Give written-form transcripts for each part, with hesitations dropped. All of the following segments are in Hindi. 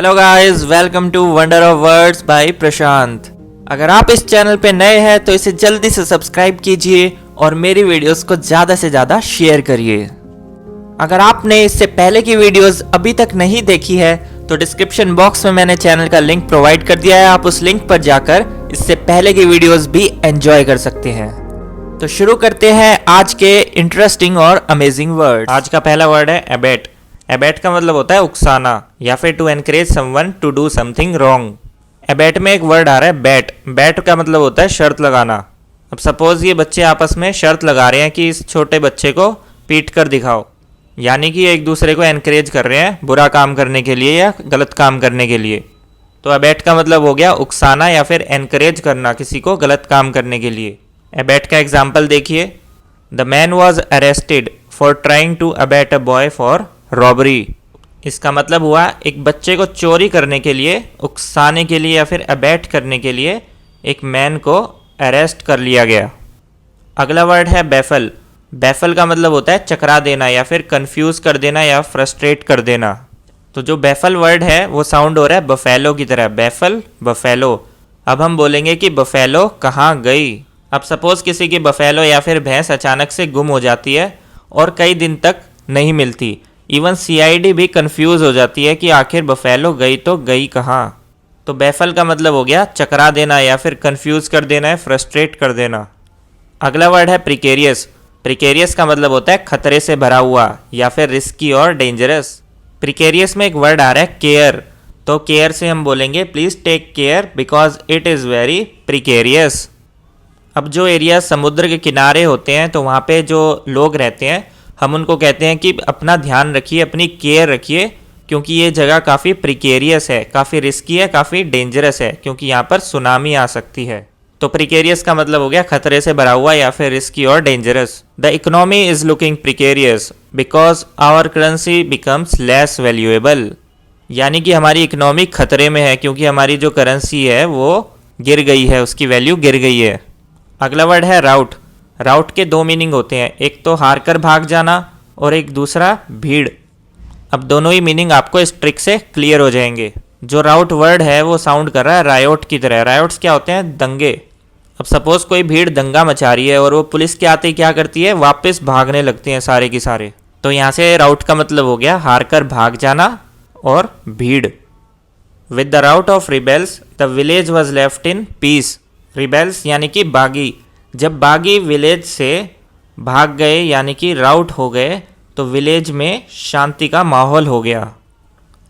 Hello guys, welcome to wonder of words by Prashant. अगर आप इस चैनल पे नए हैं तो इसे जल्दी से सब्सक्राइब कीजिए और मेरी वीडियोस को ज़्यादा से ज़्यादा शेयर करिए। अगर आपने इससे पहले की वीडियोस अभी तक नहीं देखी है तो डिस्क्रिप्शन बॉक्स में मैंने चैनल का लिंक प्रोवाइड कर दिया है। आप उस लिंक पर जाकर इससे पहले की वीडियोस भी एंजॉय कर सकते हैं। तो शुरू करते हैं आज के इंटरेस्टिंग और अमेजिंग वर्ड। आज का पहला वर्ड है एबेट। एबेट का मतलब होता है उकसाना या फिर to encourage someone to do something wrong. Abet में एक वर्ड आ रहा है बैट। बैट का मतलब होता है शर्त लगाना। अब सपोज ये बच्चे आपस में शर्त लगा रहे हैं कि इस छोटे बच्चे को पीट कर दिखाओ, यानी कि एक दूसरे को एनकरेज कर रहे हैं बुरा काम करने के लिए या गलत काम करने के लिए। तो एबेट का मतलब हो गया उकसाना या फिर एनकरेज करना किसी को गलत काम करने के लिए। एबेट का एग्जाम्पल देखिए, the man was arrested for trying to abet a boy for robbery. इसका मतलब हुआ एक बच्चे को चोरी करने के लिए, उकसाने के लिए या फिर अबैट करने के लिए एक मैन को अरेस्ट कर लिया गया। अगला वर्ड है बैफल। बैफल का मतलब होता है चकरा देना या फिर कंफ्यूज कर देना या फ्रस्ट्रेट कर देना। तो जो बैफल वर्ड है वो साउंड हो रहा है बफेलो की तरह, बैफल बफेलो। अब हम बोलेंगे कि बफेलो कहाँ गई। अब सपोज किसी की बफेलो या फिर भैंस अचानक से गुम हो जाती है और कई दिन तक नहीं मिलती। इवन सीआईडी भी कंफ्यूज हो जाती है कि आखिर बफेलो गई तो गई कहाँ। तो बैफल का मतलब हो गया चकरा देना या फिर कंफ्यूज कर देना है, फ्रस्ट्रेट कर देना। अगला वर्ड है प्रिकेरियस। प्रिकेरियस का मतलब होता है खतरे से भरा हुआ या फिर रिस्की और डेंजरस। प्रिकेरियस में एक वर्ड आ रहा है केयर। तो केयर से हम बोलेंगे please take care because it is very precarious. अब जो एरिया समुद्र के किनारे होते हैं तो वहाँ पे जो लोग रहते हैं हम उनको कहते हैं कि अपना ध्यान रखिए, अपनी केयर रखिए, क्योंकि ये जगह काफ़ी प्रिकेरियस है, काफ़ी रिस्की है, काफ़ी डेंजरस है, क्योंकि यहाँ पर सुनामी आ सकती है। तो प्रिकेरियस का मतलब हो गया खतरे से भरा हुआ या फिर रिस्की और dangerous. The economy is looking precarious because our currency becomes less valuable. यानी कि हमारी इकोनॉमी खतरे में है क्योंकि हमारी जो करेंसी है वो गिर गई है, उसकी वैल्यू गिर गई है। अगला वर्ड है राउट। राउट के दो मीनिंग होते हैं, एक तो हार कर भाग जाना और एक दूसरा भीड़। अब दोनों ही मीनिंग आपको इस ट्रिक से क्लियर हो जाएंगे। जो राउट वर्ड है वो साउंड कर रहा है रायोट की तरह। रायोट्स क्या होते हैं? दंगे। अब सपोज कोई भीड़ दंगा मचा रही है और वो पुलिस के आते ही क्या करती है? वापस भागने लगते हैं सारे के सारे। तो यहाँ से राउट का मतलब हो गया हार कर भाग जाना और भीड़। With the route of rebels the village was left in peace. Rebels यानी कि बागी। जब बागी विलेज से भाग गए यानी कि राउट हो गए तो विलेज में शांति का माहौल हो गया।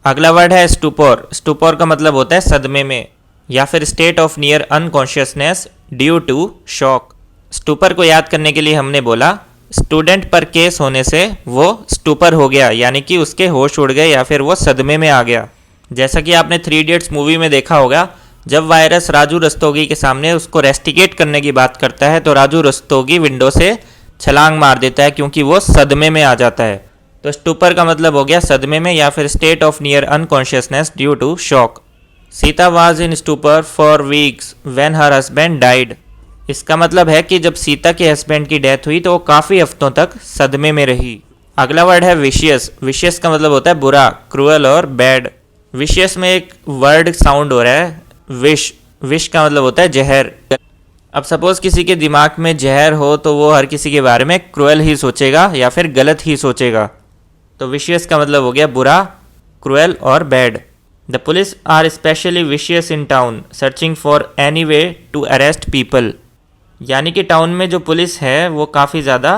अगला वर्ड है स्टूपोर। स्टूपोर का मतलब होता है सदमे में या फिर state of near unconsciousness due to shock. Stupor को याद करने के लिए हमने बोला स्टूडेंट पर केस होने से वो स्टूपर हो गया, यानी कि उसके होश उड़ गए या फिर वो सदमे में आ गया। जैसा कि आपने 3 इडियट्स मूवी में देखा होगा, जब वायरस राजू रस्तोगी के सामने उसको रेस्टिकेट करने की बात करता है तो राजू रस्तोगी विंडो से छलांग मार देता है क्योंकि वो सदमे में आ जाता है। तो स्टूपर का मतलब हो गया सदमे में या फिर state of near unconsciousness due to shock. Sita was in stupor for weeks when her husband died. इसका मतलब है कि जब सीता के हस्बैंड की डेथ हुई तो वो काफ़ी हफ्तों तक सदमे में रही। अगला वर्ड है विशियस। विशियस का मतलब होता है बुरा, क्रूअल और बैड। विशियस में एक वर्ड साउंड हो रहा है विश। विश का मतलब होता है जहर। अब सपोज किसी के दिमाग में जहर हो तो वो हर किसी के बारे में क्रूअल ही सोचेगा या फिर गलत ही सोचेगा। तो विशियस का मतलब हो गया बुरा, क्रूअल और bad. The police are specially vicious in town searching for any way to arrest people. यानी कि टाउन में जो पुलिस है वो काफ़ी ज़्यादा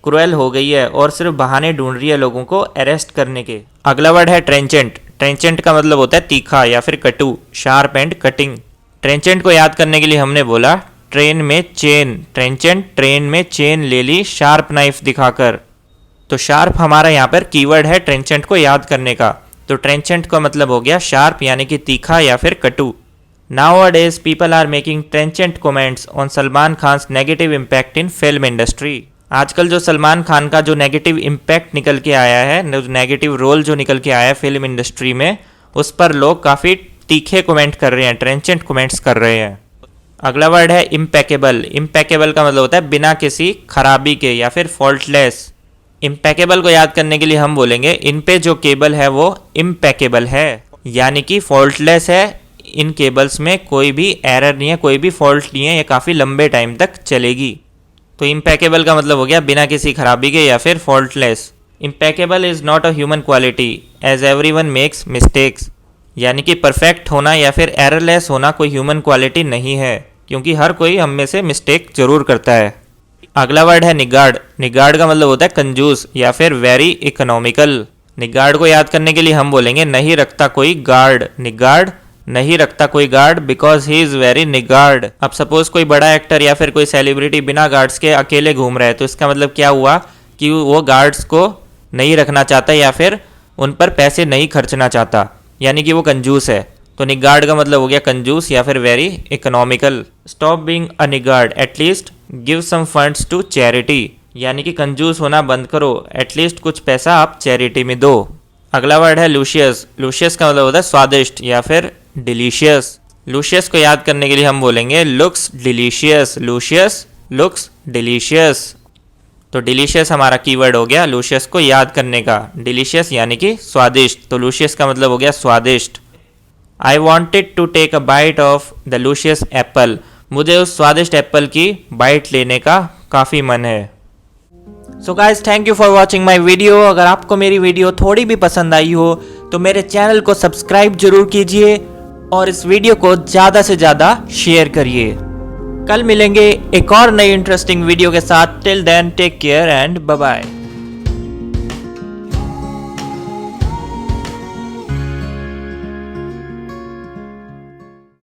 क्रूअल हो गई है और सिर्फ बहाने ढूंढ रही है लोगों को अरेस्ट करने के। अगला वर्ड है ट्रेंचेंट। ट्रेंचेंट का मतलब होता है तीखा या फिर कटु, शार्प एंड कटिंग। ट्रेंचेंट को याद करने के लिए हमने बोला ट्रेन में चेन। ट्रेंचेंट ट्रेन में चेन ले ली शार्प नाइफ दिखाकर। तो शार्प हमारा यहाँ पर कीवर्ड है ट्रेंचेंट को याद करने का। तो ट्रेंचेंट का मतलब हो गया शार्प यानी कि तीखा या फिर कटु। Nowadays people are making trenchant comments on Salman Khan's negative impact in film industry. आजकल जो सलमान खान का जो नेगेटिव इम्पैक्ट निकल के आया है, नेगेटिव रोल जो निकल के आया है फिल्म इंडस्ट्री में, उस पर लोग काफ़ी तीखे कमेंट कर रहे हैं, ट्रेंचेंट कमेंट्स कर रहे हैं। अगला वर्ड है इम्पेकेबल। इम्पेकेबल का मतलब होता है बिना किसी खराबी के या फिर फॉल्टलेस। इम्पेकेबल को याद करने के लिए हम बोलेंगे इन पे जो केबल है वो इम्पेकेबल है। यानी कि फॉल्टलेस है, इन केबल्स में कोई भी एरर नहीं है, कोई भी फॉल्ट नहीं है, ये काफ़ी लंबे टाइम तक चलेगी। तो इम्पेकेबल का मतलब हो गया बिना किसी खराबी के या फिर faultless. Impeccable is not a human quality as everyone makes mistakes, यानी कि परफेक्ट होना या फिर एररलेस होना कोई ह्यूमन क्वालिटी नहीं है, क्योंकि हर कोई हम में से मिस्टेक जरूर करता है। अगला वर्ड है निगार्ड। निगार्ड का मतलब होता है कंजूस या फिर वेरी इकोनॉमिकल। निगार्ड को याद करने के लिए हम बोलेंगे नहीं रखता कोई गार्ड। निगार्ड, नहीं रखता कोई guard because he is very niggard. अब सपोज कोई बड़ा एक्टर या फिर कोई सेलिब्रिटी बिना गार्ड्स के अकेले घूम रहा है, तो इसका मतलब क्या हुआ कि वो गार्ड्स को नहीं रखना चाहता या फिर उन पर पैसे नहीं खर्चना चाहता, यानी कि वो कंजूस है। तो निगार्ड का मतलब हो गया कंजूस या फिर very economical. Stop being a niggard, at least give some funds to charity, यानी कि कंजूस होना बंद करो, एटलीस्ट कुछ पैसा आप चैरिटी में दो। अगला वर्ड है लूशियस। लूशियस का मतलब होता है स्वादिष्ट या फिर डिलीशियस। लूशियस को याद करने के लिए हम बोलेंगे looks delicious. Luscious looks delicious. तो डिलीशियस हमारा कीवर्ड हो गया लूशियस को याद करने का। डिलीशियस यानी कि स्वादिष्ट, तो लूशियस का मतलब हो गया स्वादिष्ट। I wanted to take a bite of the luscious apple, मुझे उस स्वादिष्ट एप्पल की बाइट लेने का काफ़ी मन है। So guys, thank you for watching my video. अगर आपको मेरी वीडियो थोड़ी भी पसंद आई हो तो मेरे चैनल को सब्सक्राइब जरूर कीजिए और इस वीडियो को ज़्यादा से ज़्यादा शेयर करिए। कल मिलेंगे एक और नई इंटरेस्टिंग वीडियो के साथ। Till then take care and bye bye.